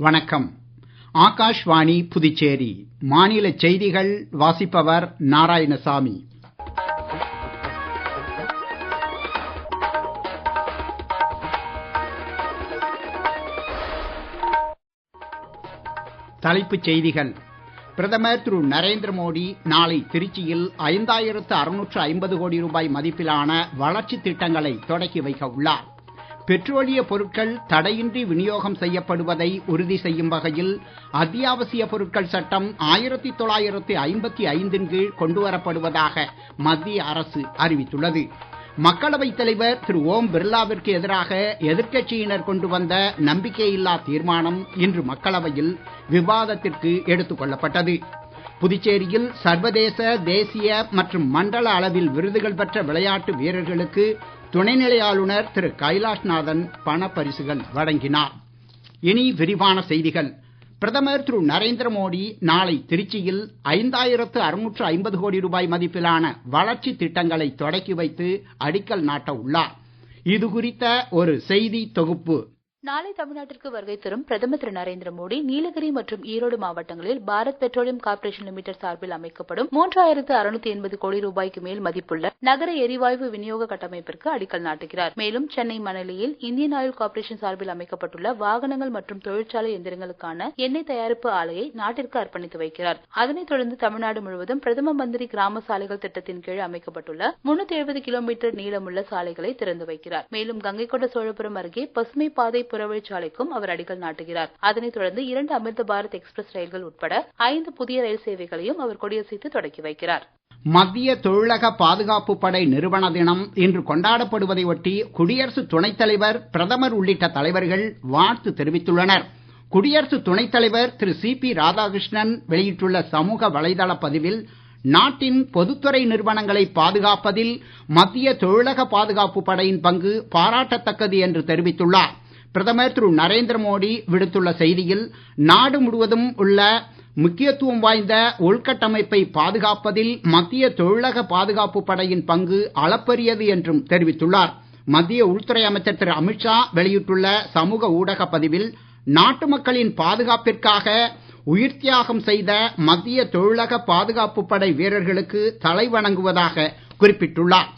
வணக்கம். ஆகாஷ்வாணி புதுச்சேரி மாநில செய்திகள் வாசிப்பவர் நாராயணசாமி. தலைப்புச் செய்திகள். பிரதமர் திரு நரேந்திர மோடி நாளை திருச்சியில் 5650 கோடி ரூபாய் மதிப்பிலான வளர்ச்சி திட்டங்களை தொடக்கி வைக்க உள்ளார். பெட்ரோலிய பொருட்கள் தடையின்றி விநியோகம் செய்யப்படுவதை உறுதி செய்யும் வகையில் அத்தியாவசிய பொருட்கள் சட்டம் 1955 கீழ் கொண்டுவரப்படுவதாக மத்திய அரசு அறிவித்துள்ளது. மக்களவைத் தலைவர் திரு ஓம் பிர்லாவிற்கு எதிராக எதிர்க்கட்சியினர் கொண்டு வந்த நம்பிக்கையில்லா தீர்மானம் இன்று மக்களவையில் விவாதத்திற்கு எடுத்துக் கொள்ளப்பட்டது. புதுச்சேரியில் சர்வதேச, தேசிய மற்றும் மண்டல அளவில் விருதுகள் பெற்ற விளையாட்டு வீரர்களுக்கு துணைநிலை ஆளுநர் திரு கைலாஷ்நாதன் பணப்பரிசுகள் வழங்கினார். இனி விரிவான செய்திகள். பிரதமர் திரு நரேந்திர மோடி நாளை திருச்சியில் 5650 கோடி ரூபாய் மதிப்பிலான வளர்ச்சி திட்டங்களை தொடக்கி வைத்து அடிக்கல் நாட்ட உள்ளார். இது குறித்த ஒரு செய்தி தொகுப்பு. நாளை தமிழ்நாட்டிற்கு வருகை தரும் பிரதமர் திரு நரேந்திர மோடி நீலகிரி மற்றும் ஈரோடு மாவட்டங்களில் பாரத் பெட்ரோலியம் கார்ப்பரேஷன் லிமிடெட் சார்பில் அமைக்கப்படும் 3680 கோடி ரூபாய்க்கு மேல் மதிப்புள்ள நகர எரிவாயு விநியோக கட்டமைப்பிற்கு அடிக்கல் நாட்டுகிறார். மேலும் சென்னை மணலியில் இந்தியன் ஆயில் கார்ப்பரேஷன் சார்பில் அமைக்கப்பட்டுள்ள வாகனங்கள் மற்றும் தொழிற்சாலை எந்திரங்களுக்கான எண்ணெய் தயாரிப்பு ஆலையை நாட்டிற்கு அர்ப்பணித்து வைக்கிறார். அதனைத் தொடர்ந்து தமிழ்நாடு முழுவதும் பிரதம மந்திரி கிராம சாலைகள் திட்டத்தின் கீழ் அமைக்கப்பட்டுள்ள 370 கிலோமீட்டர் நீளமுள்ள சாலைகளை திறந்து வைக்கிறார். மேலும் கங்கை கொண்ட சோழபுரம் அருகே பசுமை பாதை புறவழிச்சாலைக்கும் அவர் அடிக்கல் நாட்டுகிறார். அதனைத் தொடர்ந்து 2 அமிர்த பாரத் எக்ஸ்பிரஸ் ரயில்கள் உட்பட 5 புதிய ரயில் சேவைகளையும் அவர் கொடியசைத்து தொடக்கி வைக்கிறார். மத்திய தொழிலக பாதுகாப்பு படை நிறுவன தினம் இன்று கொண்டாடப்படுவதை ஒட்டி குடியரசு துணைத் தலைவர், பிரதமர் உள்ளிட்ட தலைவர்கள் வாழ்த்து தெரிவித்துள்ளனர். குடியரசு துணைத் தலைவர் திரு சி.பி. ராதாகிருஷ்ணன் வெளியிட்டுள்ள சமூக வலைதள பதிவில் நாட்டின் பொதுத்துறை நிறுவனங்களை பாதுகாப்பதில் மத்திய தொழிலக பாதுகாப்பு படையின் பங்கு பாராட்டத்தக்கது என்று தெரிவித்துள்ளார். பிரதமர் திரு நரேந்திர மோடி விடுத்துள்ள செய்தியில் நாடு முழுவதும் உள்ள முக்கியத்துவம் வாய்ந்த உள்கட்டமைப்பை பாதுகாப்பதில் மத்திய தொழிலக பாதுகாப்பு படையின் பங்கு அளப்பரியது என்றும் தெரிவித்துள்ளார். மத்திய உள்துறை அமைச்சர் திரு அமித்ஷா வெளியிட்டுள்ள சமூக ஊடக பதிவில் நாட்டு மக்களின் பாதுகாப்பிற்காக உயிர் தியாகம் செய்த மத்திய தொழிலக பாதுகாப்பு படை வீரர்களுக்கு தலை வணங்குவதாக குறிப்பிட்டுள்ளார்.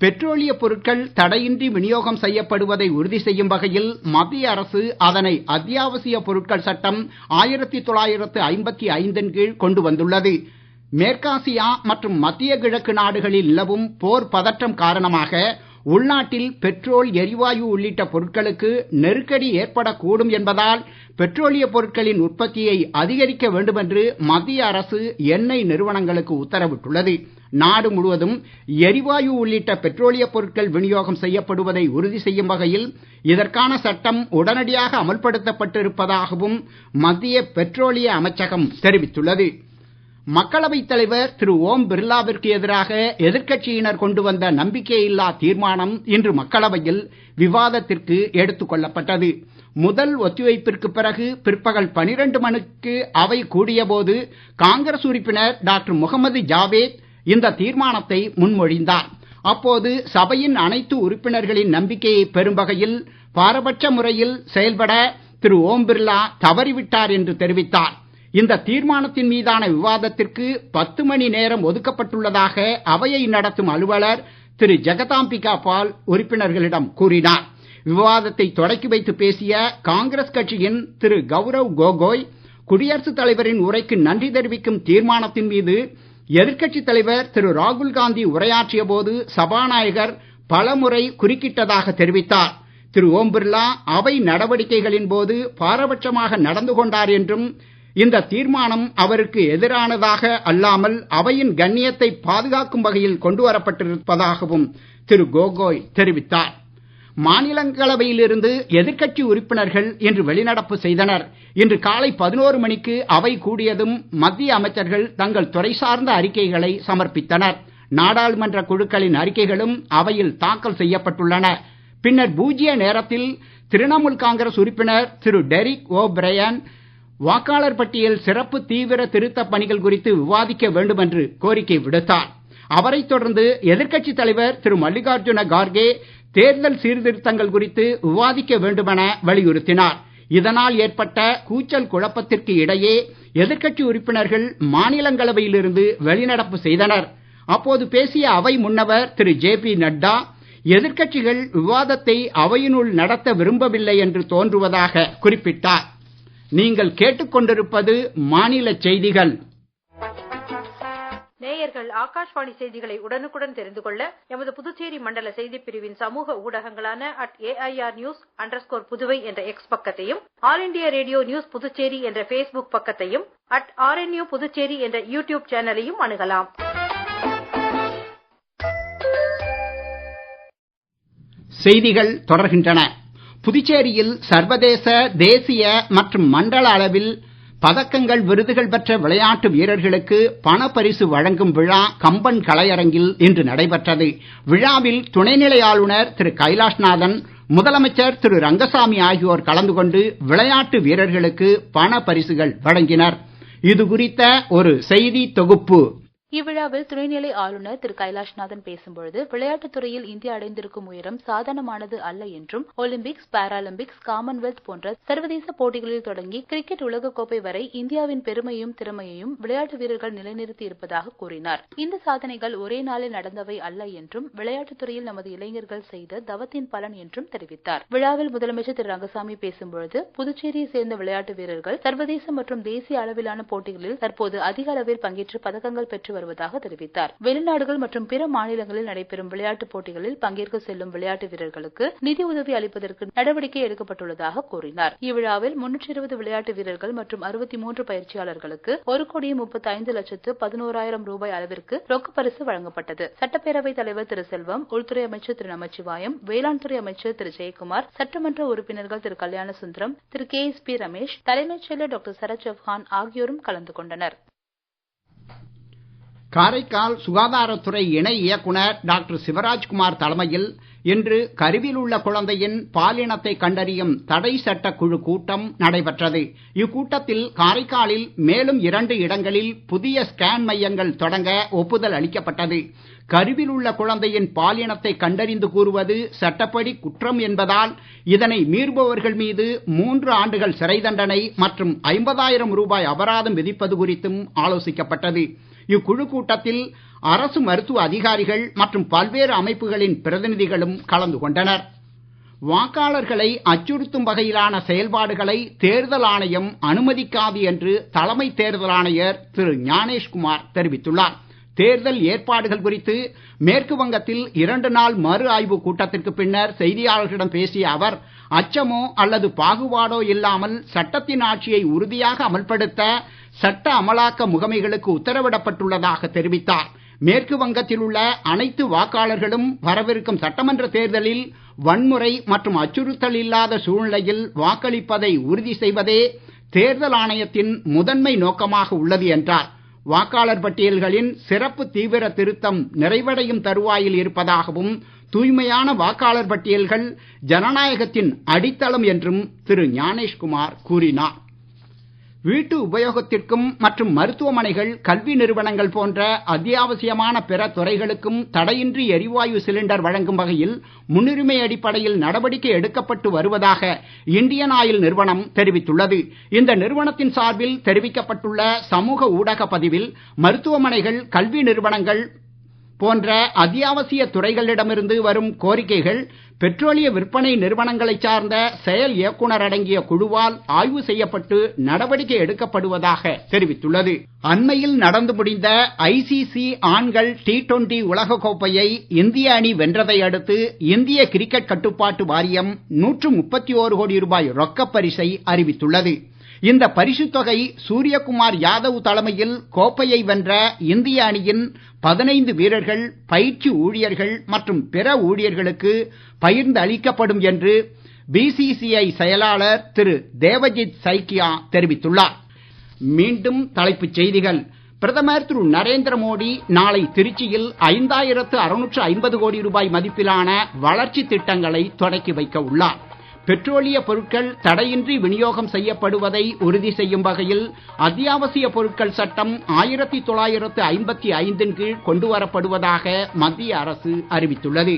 பெட்ரோலிய பொருட்கள் தடையின்றி விநியோகம் செய்யப்படுவதை உறுதி செய்யும் வகையில் மத்திய அரசு அதனை அத்தியாவசிய பொருட்கள் சட்டம் 1955 கீழ் கொண்டு வந்துள்ளது. மேற்காசியா மற்றும் மத்திய கிழக்கு நாடுகளில் நிலவும் போர் பதற்றம் காரணமாக உள்நாட்டில் பெட்ரோல், எரிவாயு உள்ளிட்ட பொருட்களுக்கு நெருக்கடி ஏற்படக்கூடும் என்பதால் பெட்ரோலிய பொருட்களின் உற்பத்தியை அதிகரிக்க வேண்டும் என்று மத்திய அரசு எண்ணெய் நிறுவனங்களுக்கு உத்தரவிட்டுள்ளது. நாடு முழுவதும் எரிவாயு உள்ளிட்ட பெட்ரோலிய பொருட்கள் விநியோகம் செய்யப்படுவதை உறுதி செய்யும் வகையில் இதற்கான சட்டம் உடனடியாக அமல்படுத்தப்பட்டிருப்பதாகவும் மத்திய பெட்ரோலிய அமைச்சகம் தெரிவித்துள்ளது. மக்களவைத் தலைவர் திரு ஓம் பிர்லாவிற்கு எதிராக எதிர்க்கட்சியினர் கொண்டு வந்த நம்பிக்கையில்லா தீர்மானம் இன்று மக்களவையில் விவாதத்திற்கு எடுத்துக் கொள்ளப்பட்டது. முதல் ஒத்திவைப்பிற்கு பிறகு பிற்பகல் 12 மணிக்கு அவை கூடியபோது காங்கிரஸ் உறுப்பினர் டாக்டர் முகமது ஜாவேத் இந்த தீர்மானத்தை முன்மொழிந்தார். அப்போது சபையின் அனைத்து உறுப்பினர்களின் நம்பிக்கையை பெறும் வகையில் பாரபட்ச முறையில் செயல்பட திரு ஓம் பிர்லா தவறிவிட்டார் என்று தெரிவித்தார். இந்த தீர்மானத்தின் மீதான விவாதத்திற்கு 10 மணி நேரம் ஒதுக்கப்பட்டுள்ளதாக அவையை நடத்தும் அலுவலர் திரு ஜெகதாம்பிகா பால் உறுப்பினர்களிடம் கூறினார். விவாதத்தை தொடக்கி வைத்து பேசிய காங்கிரஸ் கட்சியின் திரு கௌரவ் கோகோய், குடியரசுத் தலைவரின் உரைக்கு நன்றி தெரிவிக்கும் தீர்மானத்தின் மீது எதிர்க்கட்சித் தலைவர் திரு ராகுல் காந்தி உரையாற்றிய போது சபாநாயகர் பலமுறை குறுக்கிட்டதாக தெரிவித்தார். திரு ஓம் பிர்லா அவை நடவடிக்கைகளின் போது பாரபட்சமாக நடந்து கொண்டார் என்றும் இந்த தீர்மானம் அவருக்கு எதிரானதாக அல்லாமல் அவையின் கண்ணியத்தை பாதுகாக்கும் வகையில் கொண்டு வரப்பட்டிருப்பதாகவும் திரு கோகோய் தெரிவித்தார். மாநிலங்களவையிலிருந்து எதிர்க்கட்சி உறுப்பினர்கள் இன்று வெளிநடப்பு செய்தனர். இன்று காலை 11 மணிக்கு அவை கூடியதும் மத்திய அமைச்சர்கள் தங்கள் துறை சார்ந்த அறிக்கைகளை சமர்ப்பித்தனர். நாடாளுமன்ற குழுக்களின் அறிக்கைகளும் அவையில் தாக்கல் செய்யப்பட்டுள்ளன. பின்னர் பூஜ்ய நேரத்தில் திரிணாமுல் காங்கிரஸ் உறுப்பினர் திரு டெரிக் ஓ பிரையன் வாக்காளர் பட்டியல் சிறப்பு தீவிர திருத்தப் பணிகள் குறித்து விவாதிக்க வேண்டும் என்று கோரிக்கை விடுத்தார். அவரைத் தொடர்ந்து எதிர்க்கட்சித் தலைவர் திரு மல்லிகார்ஜுன கார்கே தேர்தல் சீர்திருத்தங்கள் குறித்து விவாதிக்க வேண்டுமென வலியுறுத்தினார். இதனால் ஏற்பட்ட கூச்சல் குழப்பத்திற்கு இடையே எதிர்க்கட்சி உறுப்பினர்கள் மாநிலங்களவையிலிருந்து வெளிநடப்பு செய்தனர். அப்போது பேசிய அவை முன்னவர் திரு ஜே.பி. நட்டா, எதிர்க்கட்சிகள் விவாதத்தை அவையினுள் நடத்த விரும்பவில்லை என்று தோன்றுவதாக குறிப்பிட்டார். நீங்கள் கேட்டுக்கொண்டிருப்பது மாநில செய்திகள். நேயர்கள் ஆகாஷ்வாணி செய்திகளை உடனுக்குடன் தெரிந்து கொள்ள எமது புதுச்சேரி மண்டல செய்திப் பிரிவின் சமூக ஊடகங்களான @AIR_News_புதுவை என்ற எக்ஸ் பக்கத்தையும், all India radio news Puducherry என்ற Facebook பக்கத்தையும், @RNU புதுச்சேரி என்ற யூடியூப் சேனலையும் அணுகலாம். செய்திகள் தொடர்கின்றன. புதுச்சேரியில் சர்வதேச, தேசிய மற்றும் மண்டல அளவில் பதக்கங்கள், விருதுகள் பெற்ற விளையாட்டு வீரர்களுக்கு பணப்பரிசு வழங்கும் விழா கம்பன் கலையரங்கில் இன்று நடைபெற்றது. விழாவில் துணைநிலை ஆளுநர் திரு கைலாஷ்நாதன், முதலமைச்சர் திரு ரங்கசாமி ஆகியோர் கலந்து கொண்டு விளையாட்டு வீரர்களுக்கு பண பரிசுகள் வழங்கினர். இது குறித்த ஒரு செய்தி தொகுப்பு. இவ்விழாவில் துணைநிலை ஆளுநர் திரு கைலாஷ்நாதன் பேசும்பொழுது, விளையாட்டுத் துறையில் இந்தியா அடைந்திருக்கும் உயரம் சாதாரணமானது அல்ல என்றும், ஒலிம்பிக்ஸ், பாராலிம்பிக்ஸ், காமன்வெல்த் போன்ற சர்வதேச போட்டிகளில் தொடங்கி கிரிக்கெட் உலகக்கோப்பை வரை இந்தியாவின் பெருமையும் திறமையையும் விளையாட்டு வீரர்கள் நிலைநிறுத்தி இருப்பதாக கூறினார். இந்த சாதனைகள் ஒரே நாளில் நடந்தவை அல்ல என்றும், விளையாட்டுத் துறையில் நமது இளைஞர்கள் செய்த தவத்தின் பலன் என்றும் தெரிவித்தார். விழாவில் முதலமைச்சர் திரு ரங்கசாமி பேசும்பொழுது, புதுச்சேரியை சேர்ந்த விளையாட்டு வீரர்கள் சர்வதேச மற்றும் தேசிய அளவிலான போட்டிகளில் தற்போது அதிக அளவில் பங்கேற்று பதக்கங்கள் பெற்று வருவதாக தெரிவித்தார். வெளிநாடுகள் மற்றும் பிற மாநிலங்களில் நடைபெறும் விளையாட்டுப் போட்டிகளில் பங்கேற்க செல்லும் விளையாட்டு வீரர்களுக்கு நிதி உதவி அளிப்பதற்கு நடவடிக்கை எடுக்கப்பட்டுள்ளதாக கூறினார். இவ்விழாவில் 320 விளையாட்டு வீரர்கள் மற்றும் 63 பயிற்சியாளர்களுக்கு 1,35,11,000 ரூபாய் அளவிற்கு ரொக்க பரிசு வழங்கப்பட்டது. சட்டப்பேரவைத் தலைவர் திரு செல்வம், உள்துறை அமைச்சர் திரு நமச்சிவாயம், வேளாண் துறை அமைச்சர் திரு ஜெயக்குமார், சட்டமன்ற உறுப்பினர்கள் திரு கல்யாணசுந்தரம், திரு KSP ரமேஷ், தலைமைச் செயலர் டாக்டர் சரத் சௌஹான் ஆகியோரும் கலந்து கொண்டனர். காரைக்கால் சுகாதாரத்துறை இணை இயக்குனர் டாக்டர் சிவராஜ்குமார் தலைமையில் இன்று கருவில் உள்ள குழந்தையின் பாலினத்தை கண்டறியும் தடை சட்ட குழு கூட்டம் நடைபெற்றது. இக்கூட்டத்தில் காரைக்காலில் மேலும் 2 இடங்களில் புதிய ஸ்கேன் மையங்கள் தொடங்க ஒப்புதல் அளிக்கப்பட்டது. கருவில் உள்ள குழந்தையின் பாலினத்தை கண்டறிந்து கூறுவது சட்டப்படி குற்றம் என்பதால் இதனை மீறுபவர்கள் மீது 3 ஆண்டுகள் சிறை தண்டனை மற்றும் 50,000 ரூபாய் அபராதம் விதிப்பது குறித்தும் ஆலோசிக்கப்பட்டது. இக்குழு கூட்டத்தில் அரசு மருத்துவ அதிகாரிகள் மற்றும் பல்வேறு அமைப்புகளின் பிரதிநிதிகளும் கலந்து கொண்டனர். வாக்காளர்களை அச்சுறுத்தும் வகையிலான செயல்பாடுகளை தேர்தல் ஆணையம் அனுமதிக்காது என்று தலைமை தேர்தல் ஆணையர் திரு ஞானேஷ்குமார் தெரிவித்துள்ளார். தேர்தல் ஏற்பாடுகள் குறித்து மேற்கு வங்கத்தில் 2 நாள் மறு ஆய்வு கூட்டத்திற்கு பின்னர் செய்தியாளர்களிடம் பேசிய அவர், அச்சமோ அல்லது பாகுபாடோ இல்லாமல் சட்டத்தின் ஆட்சியை உறுதியாக அமல்படுத்த சட்ட அமலாக்க முகமைகளுக்கு உத்தரவிடப்பட்டுள்ளதாக தெரிவித்தார். மேற்கு வங்கத்தில் உள்ள அனைத்து வாக்காளர்களும் வரவிருக்கும் சட்டமன்ற தேர்தலில் வன்முறை மற்றும் அச்சுறுத்தல் இல்லாத சூழ்நிலையில் வாக்களிப்பதை உறுதி செய்வதே தேர்தல் ஆணையத்தின் முதன்மை நோக்கமாக உள்ளது என்றார். வாக்காளர் பட்டியல்களின் சிறப்பு தீவிர திருத்தம் நிறைவடையும் தருவாயில் இருப்பதாகவும், தூய்மையான வாக்காளர் பட்டியல்கள் ஜனநாயகத்தின் அடித்தளம் என்றும் திரு ஞானேஷ்குமார் கூறினார். வீட்டு உபயோகத்திற்கும் மற்றும் மருத்துவமனைகள், கல்வி நிறுவனங்கள் போன்ற அத்தியாவசியமான பிற துறைகளுக்கும் தடையின்றி எரிவாயு சிலிண்டர் வழங்கும் வகையில் முன்னுரிமை அடிப்படையில் நடவடிக்கை எடுக்கப்பட்டு வருவதாக இந்தியன் ஆயில் நிறுவனம் தெரிவித்துள்ளது. இந்த நிறுவனத்தின் சார்பில் தெரிவிக்கப்பட்டுள்ள சமூக ஊடக பதிவில், மருத்துவமனைகள், கல்வி நிறுவனங்கள் போன்ற அத்தியாவசிய துறைகளிடமிருந்து வரும் கோரிக்கைகள் பெட்ரோலிய விற்பனை நிறுவனங்களைச் சார்ந்த செயல் இயக்குனர் அடங்கிய குழுவால் ஆய்வு செய்யப்பட்டு நடவடிக்கை எடுக்கப்படுவதாக தெரிவித்துள்ளது. அண்மையில் நடந்து முடிந்த ICC ஆண்கள் T20 உலகக்கோப்பையை இந்திய அணி வென்றதை அடுத்து இந்திய கிரிக்கெட் கட்டுப்பாட்டு வாரியம் 131 கோடி ரூபாய் ரொக்கப் பரிசை அறிவித்துள்ளது. இந்த பரிசுத் தொகை சூரியகுமார் யாதவ் தலைமையில் கோப்பையை வென்ற இந்திய அணியின் 15 வீரர்கள், பயிற்சி ஊழியர்கள் மற்றும் பிற ஊழியர்களுக்கு பகிர்ந்து அளிக்கப்படும் என்று BCCI செயலாளர் திரு தேவஜித் சைக்கியா தெரிவித்துள்ளார். மீண்டும் தலைப்புச் செய்திகள். பிரதமர் திரு நரேந்திர மோடி நாளை திருச்சியில் 5,650 கோடி ரூபாய் மதிப்பிலான வளர்ச்சி திட்டங்களை தொடக்கி வைக்க உள்ளார். பெட்ரோலிய பொருட்கள் தடையின்றி விநியோகம் செய்யப்படுவதை உறுதி செய்யும் வகையில் அத்தியாவசிய பொருட்கள் சட்டம் 1955 கீழ் கொண்டு வரப்படுவதாக மத்திய அரசு அறிவித்துள்ளது.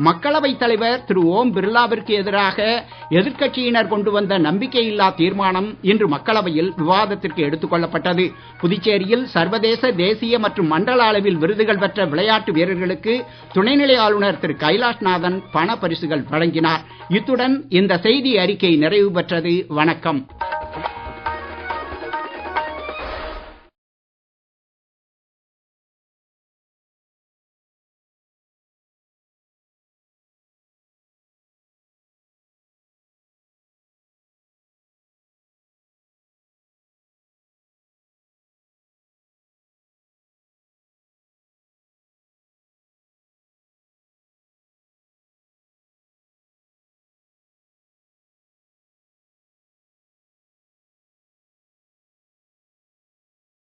மக்களவைத் தலைவர் திரு ஓம் பிர்லாவிற்கு எதிராக எதிர்க்கட்சியினர் கொண்டு வந்த நம்பிக்கையில்லா தீர்மானம் இன்று மக்களவையில் விவாதத்திற்கு எடுத்துக் கொள்ளப்பட்டது. புதுச்சேரியில் சர்வதேச, தேசிய மற்றும் மண்டல அளவில் விருதுகள் பெற்ற விளையாட்டு வீரர்களுக்கு துணைநிலை ஆளுநர் திரு கைலாஷ்நாதன் பண பரிசுகள் வழங்கினார். இத்துடன் இந்த செய்தி அறிக்கை நிறைவு பெற்றது. வணக்கம்.